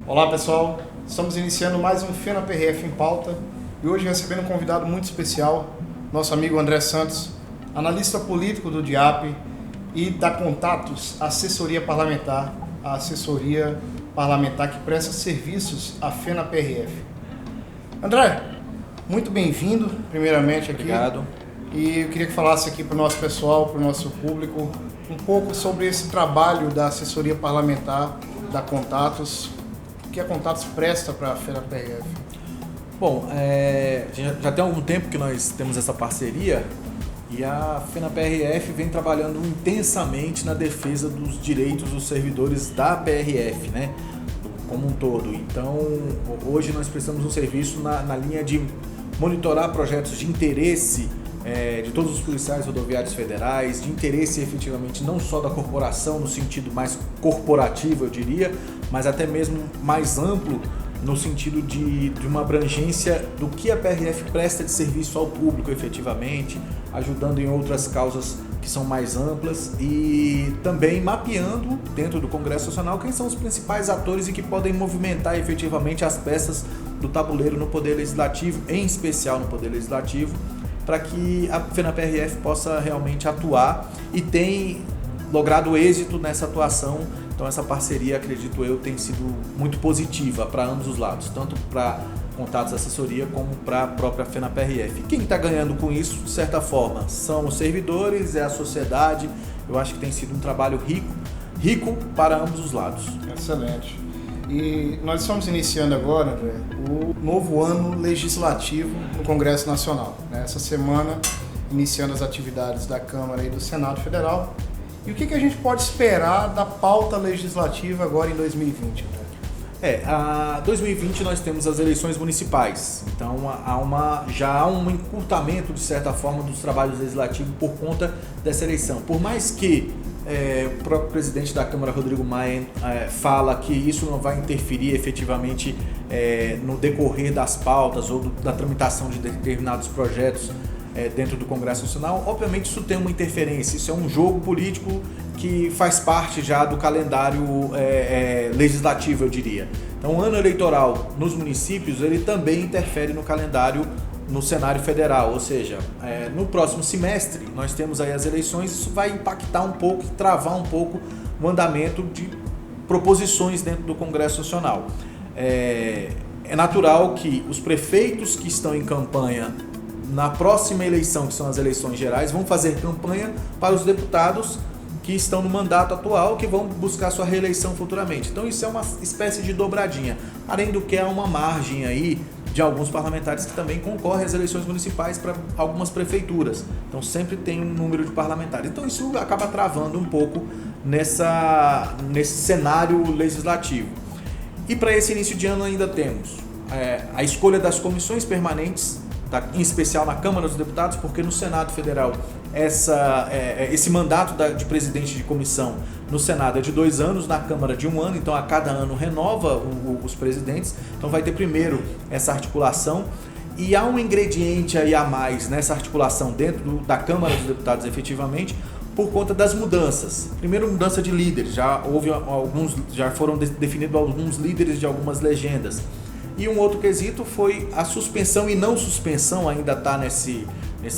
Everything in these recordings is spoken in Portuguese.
Olá pessoal, estamos iniciando mais um FenaPRF em Pauta e hoje recebendo um convidado muito especial, nosso amigo André Santos, analista político do DIAP e da Contatos Assessoria Parlamentar, a assessoria parlamentar que presta serviços à FenaPRF. André, muito bem-vindo, primeiramente aqui. Obrigado. E eu queria que falasse aqui para o nosso pessoal, para o nosso público, um pouco sobre esse trabalho da assessoria parlamentar da Contatos, que a Contatos presta para a FenaPRF. Bom, já tem algum tempo que nós temos essa parceria e a FenaPRF vem trabalhando intensamente na defesa dos direitos dos servidores da PRF, né, como um todo. Então, hoje nós prestamos um serviço na linha de monitorar projetos de interesse de todos os policiais rodoviários federais, de interesse efetivamente não só da corporação, no sentido mais corporativo, eu diria, mas até mesmo mais amplo, no sentido de uma abrangência do que a PRF presta de serviço ao público efetivamente, ajudando em outras causas que são mais amplas e também mapeando dentro do Congresso Nacional quem são os principais atores e que podem movimentar efetivamente as peças do tabuleiro no Poder Legislativo, em especial no Poder Legislativo, para que a FenaPRF possa realmente atuar e tem logrado êxito nessa atuação. Então essa parceria, acredito eu, tem sido muito positiva para ambos os lados, tanto para Contatos Assessoria como para a própria FenaPRF. Quem está ganhando com isso, de certa forma, são os servidores, é a sociedade. Eu acho que tem sido um trabalho rico para ambos os lados. Excelente. E nós estamos iniciando agora, André, o novo ano legislativo no Congresso Nacional. Essa semana, iniciando as atividades da Câmara e do Senado Federal. E o que a gente pode esperar da pauta legislativa agora em 2020, André? A 2020 nós temos as eleições municipais, então já há um encurtamento, de certa forma, dos trabalhos legislativos por conta dessa eleição. Por mais que o próprio presidente da Câmara, Rodrigo Maia, fala que isso não vai interferir efetivamente no decorrer das pautas ou da tramitação de determinados projetos dentro do Congresso Nacional, obviamente isso tem uma interferência, isso é um jogo político que faz parte já do calendário legislativo, eu diria. Então o ano eleitoral nos municípios, ele também interfere no calendário no cenário federal, ou seja, no próximo semestre nós temos aí as eleições, isso vai impactar um pouco, travar um pouco o andamento de proposições dentro do Congresso Nacional. É natural que os prefeitos que estão em campanha na próxima eleição, que são as eleições gerais, vão fazer campanha para os deputados que estão no mandato atual, que vão buscar sua reeleição futuramente. Então isso é uma espécie de dobradinha, além do que há uma margem aí de alguns parlamentares que também concorrem às eleições municipais para algumas prefeituras. Então sempre tem um número de parlamentares. Então isso acaba travando um pouco nesse cenário legislativo. E para esse início de ano ainda temos a escolha das comissões permanentes, em especial na Câmara dos Deputados, porque no Senado Federal esse mandato de presidente de comissão no Senado é de 2 anos, na Câmara de 1 ano, então a cada ano renova os presidentes, então vai ter primeiro essa articulação e há um ingrediente aí a mais nessa articulação dentro da Câmara dos Deputados efetivamente, por conta das mudanças. Primeiro, mudança de líderes, já foram definidos alguns líderes de algumas legendas. E um outro quesito foi a suspensão e não suspensão, ainda está nesse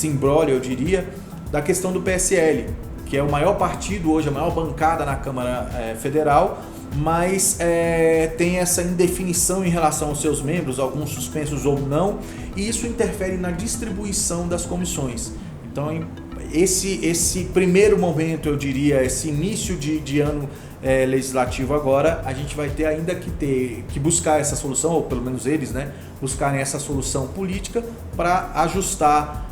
imbróglio, eu diria, da questão do PSL, que é o maior partido hoje, a maior bancada na Câmara Federal, mas tem essa indefinição em relação aos seus membros, alguns suspensos ou não, e isso interfere na distribuição das comissões. Então, esse primeiro momento, eu diria, esse início de ano legislativo agora, a gente vai ter ainda que buscar essa solução, ou pelo menos eles, né, buscarem essa solução política para ajustar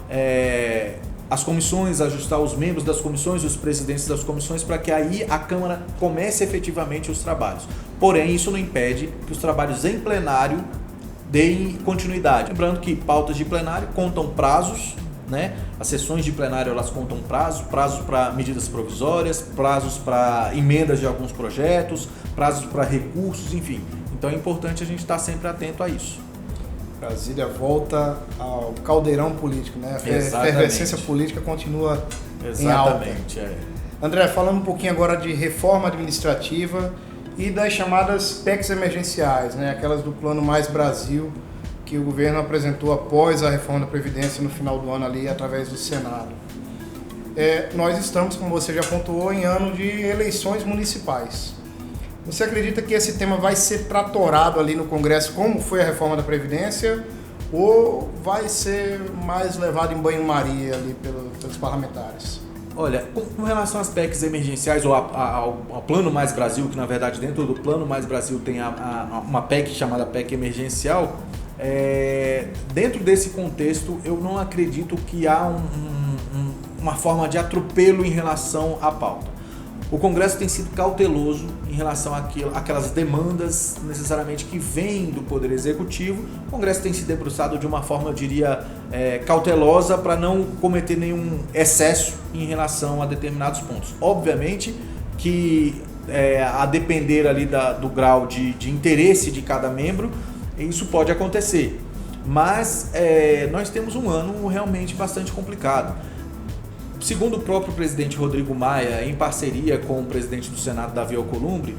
as comissões, ajustar os membros das comissões, os presidentes das comissões, para que aí a Câmara comece efetivamente os trabalhos. Porém, isso não impede que os trabalhos em plenário deem continuidade. Lembrando que pautas de plenário contam prazos, né? As sessões de plenário elas contam prazos para medidas provisórias, prazos para emendas de alguns projetos, prazos para recursos, enfim. Então é importante a gente estar sempre atento a isso. Brasília volta ao caldeirão político, né? A efervescência política continua em alta. Exatamente. André, falando um pouquinho agora de reforma administrativa e das chamadas PECs emergenciais, né? Aquelas do Plano Mais Brasil, que o governo apresentou após a reforma da Previdência no final do ano ali, através do Senado. Nós estamos, como você já pontuou, em ano de eleições municipais. Você acredita que esse tema vai ser tratorado ali no Congresso, como foi a reforma da Previdência, ou vai ser mais levado em banho-maria ali pelos parlamentares? Olha, com relação às PECs emergenciais ou ao Plano Mais Brasil, que na verdade dentro do Plano Mais Brasil tem uma PEC chamada PEC emergencial, dentro desse contexto eu não acredito que há uma forma de atropelo em relação à pauta. O Congresso tem sido cauteloso em relação àquelas demandas necessariamente que vêm do Poder Executivo. O Congresso tem se debruçado de uma forma, eu diria, cautelosa para não cometer nenhum excesso em relação a determinados pontos. Obviamente que, a depender ali do grau de interesse de cada membro, isso pode acontecer. Mas nós temos um ano realmente bastante complicado. Segundo o próprio presidente Rodrigo Maia, em parceria com o presidente do Senado, Davi Alcolumbre,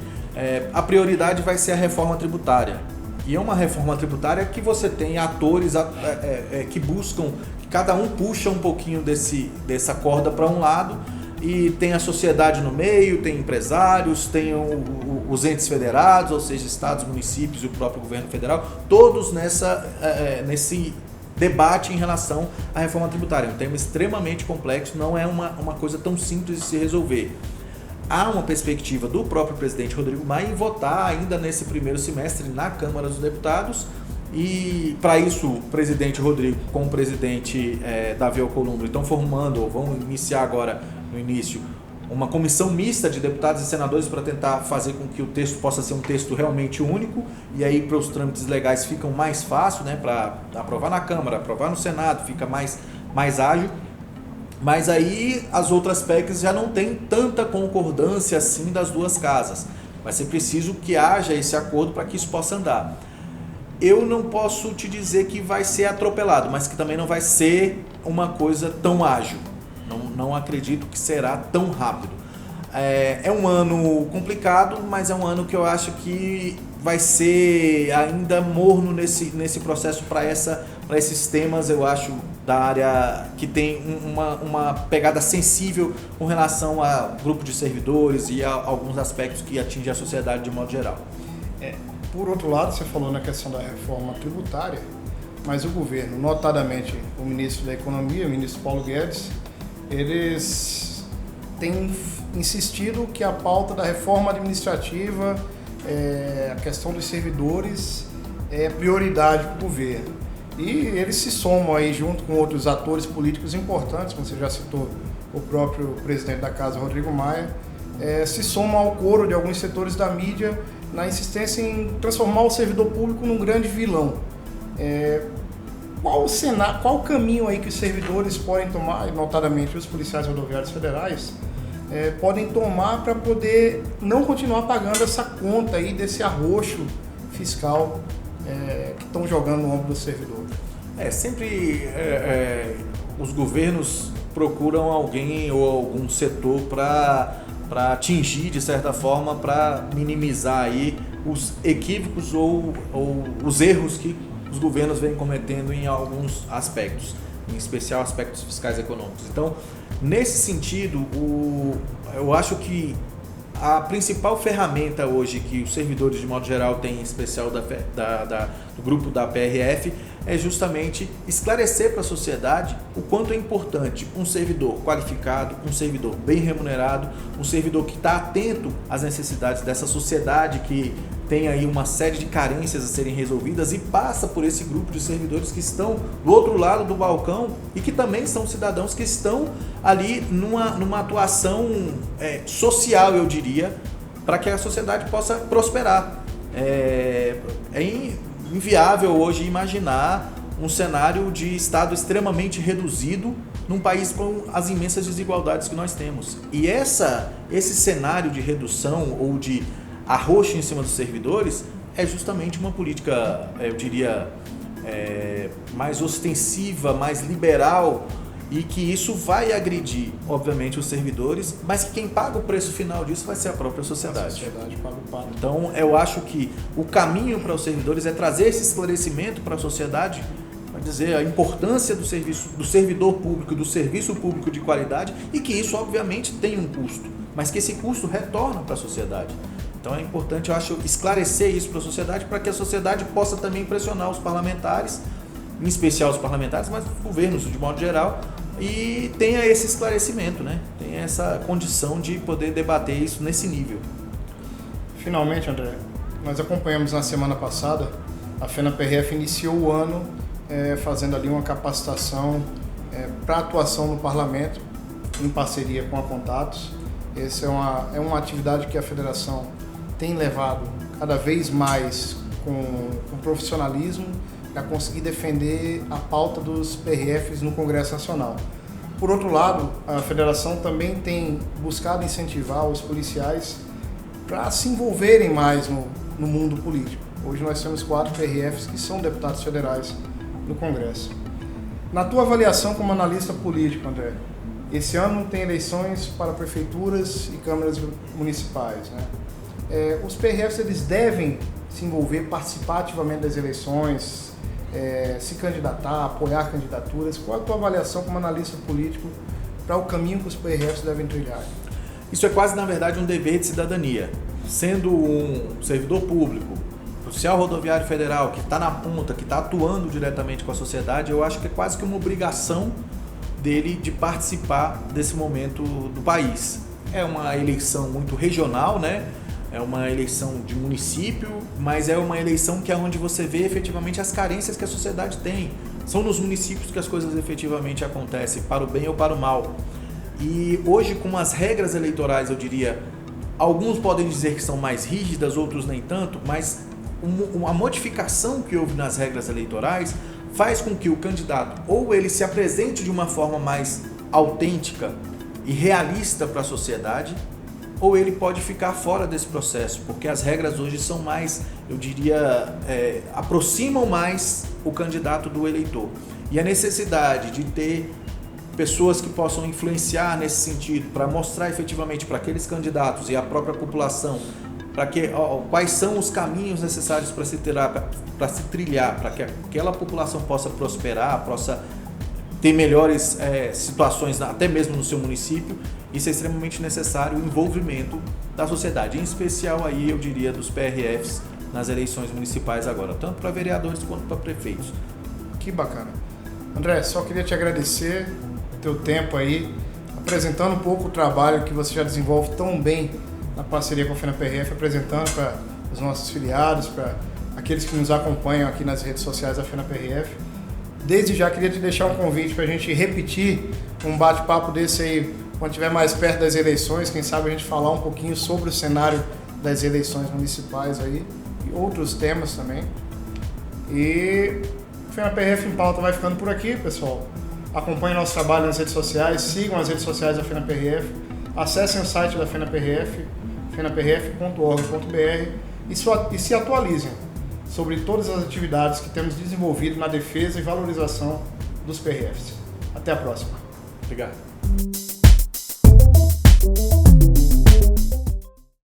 a prioridade vai ser a reforma tributária. E é uma reforma tributária que você tem atores que buscam, que cada um puxa um pouquinho dessa corda para um lado, e tem a sociedade no meio, tem empresários, tem os entes federados, ou seja, estados, municípios e o próprio governo federal, todos nesse debate em relação à reforma tributária. É um tema extremamente complexo, não é uma coisa tão simples de se resolver. Há uma perspectiva do próprio presidente Rodrigo Maia em votar ainda nesse primeiro semestre na Câmara dos Deputados, e para isso o presidente Rodrigo com o presidente Davi Alcolumbre vão iniciar agora no início uma comissão mista de deputados e senadores para tentar fazer com que o texto possa ser um texto realmente único, e aí para os trâmites legais ficam mais fácil, né, para aprovar na Câmara, aprovar no Senado, fica mais ágil. Mas aí as outras PECs já não tem tanta concordância assim das duas casas. Vai ser preciso que haja esse acordo para que isso possa andar. Eu não posso te dizer que vai ser atropelado, mas que também não vai ser uma coisa tão ágil. Não acredito que será tão rápido. É um ano complicado, mas é um ano que eu acho que vai ser ainda morno nesse processo para esses temas, eu acho, da área que tem uma pegada sensível com relação a grupo de servidores e a alguns aspectos que atingem a sociedade de modo geral. Por outro lado, você falou na questão da reforma tributária, mas o governo, notadamente o ministro da Economia, o ministro Paulo Guedes, eles têm insistido que a pauta da reforma administrativa, a questão dos servidores, é prioridade para o governo. E eles se somam aí junto com outros atores políticos importantes, como você já citou, o próprio presidente da Casa, Rodrigo Maia, se somam ao coro de alguns setores da mídia na insistência em transformar o servidor público num grande vilão. Qual o caminho aí que os servidores podem tomar, notadamente os policiais rodoviários federais, podem tomar para poder não continuar pagando essa conta aí desse arroxo fiscal que estão jogando no ombro do servidor? Sempre os governos procuram alguém ou algum setor para atingir, de certa forma, para minimizar aí os equívocos ou os erros que os governos vêm cometendo em alguns aspectos, em especial aspectos fiscais e econômicos. Então, nesse sentido, eu acho que a principal ferramenta hoje que os servidores de modo geral têm, em especial do grupo da PRF, é justamente esclarecer para a sociedade o quanto é importante um servidor qualificado, um servidor bem remunerado, um servidor que está atento às necessidades dessa sociedade que tem aí uma série de carências a serem resolvidas e passa por esse grupo de servidores que estão do outro lado do balcão e que também são cidadãos que estão ali numa atuação social, eu diria, para que a sociedade possa prosperar. É inviável hoje imaginar um cenário de Estado extremamente reduzido num país com as imensas desigualdades que nós temos. E esse cenário de redução ou de arroxo em cima dos servidores é justamente uma política, eu diria, mais ostensiva, mais liberal e que isso vai agredir, obviamente, os servidores, mas que quem paga o preço final disso vai ser a própria sociedade. A sociedade paga o pato. Então, eu acho que o caminho para os servidores é trazer esse esclarecimento para a sociedade, para dizer a importância do serviço, do servidor público, do serviço público de qualidade, e que isso, obviamente, tem um custo, mas que esse custo retorna para a sociedade. Então é importante, eu acho, esclarecer isso para a sociedade, para que a sociedade possa também pressionar os parlamentares, em especial os parlamentares, mas os governos de modo geral, e tenha esse esclarecimento, né? Tenha essa condição de poder debater isso nesse nível. Finalmente, André, nós acompanhamos na semana passada, a FENA-PRF iniciou o ano fazendo ali uma capacitação para atuação no parlamento, em parceria com a Contatos. Essa é uma atividade que a federação tem levado cada vez mais com profissionalismo para conseguir defender a pauta dos PRFs no Congresso Nacional. Por outro lado, a federação também tem buscado incentivar os policiais para se envolverem mais no mundo político. Hoje nós temos 4 PRFs que são deputados federais no Congresso. Na tua avaliação como analista político, André, esse ano tem eleições para prefeituras e câmaras municipais, né? Os PRFs eles devem se envolver, participar ativamente das eleições, se candidatar, apoiar candidaturas. Qual a tua avaliação como analista político para o caminho que os PRFs devem trilhar? Isso é quase, na verdade, um dever de cidadania. Sendo um servidor público, policial rodoviário federal, que está na ponta, que está atuando diretamente com a sociedade, eu acho que é quase que uma obrigação dele de participar desse momento do país. É uma eleição muito regional, né? É uma eleição de município, mas é uma eleição que é onde você vê efetivamente as carências que a sociedade tem. São nos municípios que as coisas efetivamente acontecem, para o bem ou para o mal. E hoje, com as regras eleitorais, eu diria, alguns podem dizer que são mais rígidas, outros nem tanto, mas uma modificação que houve nas regras eleitorais faz com que o candidato ou ele se apresente de uma forma mais autêntica e realista para a sociedade, ou ele pode ficar fora desse processo, porque as regras hoje são mais, eu diria, aproximam mais o candidato do eleitor. E a necessidade de ter pessoas que possam influenciar nesse sentido, para mostrar efetivamente para aqueles candidatos e a própria população quais são os caminhos necessários para se trilhar, para que aquela população possa prosperar, possa ter melhores situações até mesmo no seu município. Isso é extremamente necessário, o envolvimento da sociedade, em especial aí eu diria dos PRFs nas eleições municipais agora, tanto para vereadores quanto para prefeitos. Que bacana. André, só queria te agradecer o teu tempo aí, apresentando um pouco o trabalho que você já desenvolve tão bem na parceria com a FENA-PRF, apresentando para os nossos filiados, para aqueles que nos acompanham aqui nas redes sociais da FENA-PRF. Desde já queria te deixar um convite para a gente repetir um bate-papo desse aí quando estiver mais perto das eleições, quem sabe a gente falar um pouquinho sobre o cenário das eleições municipais aí e outros temas também. E o FENA-PRF em Pauta vai ficando por aqui, pessoal. Acompanhem nosso trabalho nas redes sociais, sigam as redes sociais da FENA-PRF, acessem o site da FENA-PRF, fenaprf.org.br e se atualizem sobre todas as atividades que temos desenvolvido na defesa e valorização dos PRFs. Até a próxima. Obrigado.